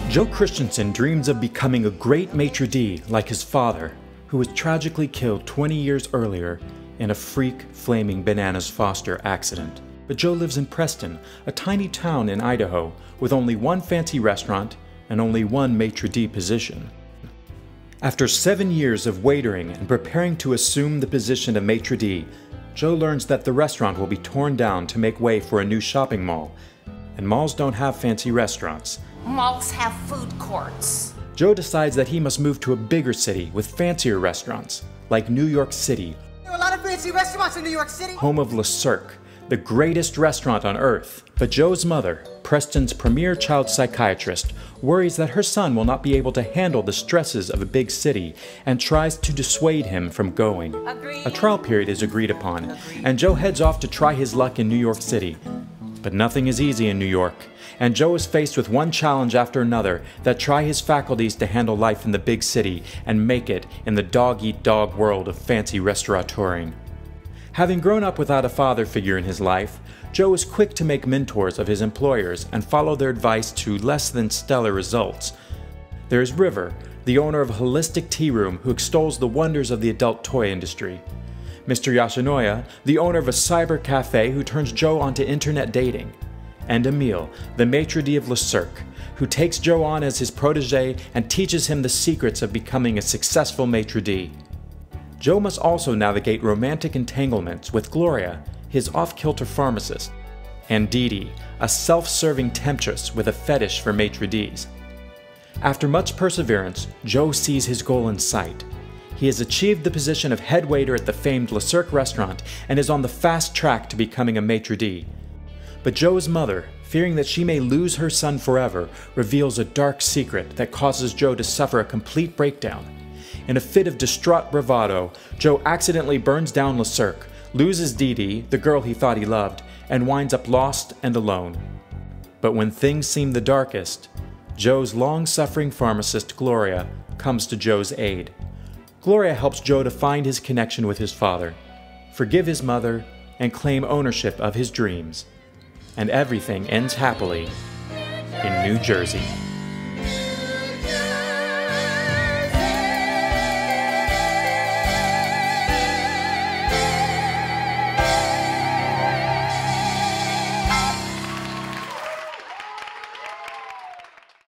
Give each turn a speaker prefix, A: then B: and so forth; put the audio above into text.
A: Joe Christensen dreams of becoming a great maitre d' like his father, who was tragically killed 20 years earlier in a freak flaming bananas Foster accident. But Joe lives in Preston, a tiny town in Idaho, with only one fancy restaurant and only one maitre d' position. After 7 years of waitering and preparing to assume the position of maitre d', Joe learns that the restaurant will be torn down to make way for a new shopping mall. And malls don't have fancy restaurants.
B: Malls have food courts.
A: Joe decides that he must move to a bigger city with fancier restaurants, like New York City.
C: There are a lot of fancy restaurants in New York City.
A: Home of Le Cirque, the greatest restaurant on earth. But Joe's mother, Preston's premier child psychiatrist, worries that her son will not be able to handle the stresses of a big city and tries to dissuade him from going.
B: Agreed.
A: A trial period is agreed upon, and Joe heads off to try his luck in New York City. But nothing is easy in New York, and Joe is faced with one challenge after another that try his faculties to handle life in the big city and make it in the dog-eat-dog world of fancy restaurateuring. Having grown up without a father figure in his life, Joe is quick to make mentors of his employers and follow their advice to less than stellar results. There is River, the owner of a holistic tea room who extols the wonders of the adult toy industry. Mr. Yoshinoya, the owner of a cyber cafe who turns Joe onto internet dating. And Emile, the maitre d' of Le Cirque, who takes Joe on as his protege and teaches him the secrets of becoming a successful maitre d'. Joe must also navigate romantic entanglements with Gloria, his off-kilter pharmacist, and Dee Dee, a self-serving temptress with a fetish for maitre d's. After much perseverance, Joe sees his goal in sight. He has achieved the position of head waiter at the famed Le Cirque restaurant and is on the fast track to becoming a maitre d'. But Joe's mother, fearing that she may lose her son forever, reveals a dark secret that causes Joe to suffer a complete breakdown. In a fit of distraught bravado, Joe accidentally burns down Le Cirque, loses Dee Dee, the girl he thought he loved, and winds up lost and alone. But when things seem the darkest, Joe's long-suffering pharmacist Gloria comes to Joe's aid. Gloria helps Joe to find his connection with his father, forgive his mother, and claim ownership of his dreams. And everything ends happily in New Jersey.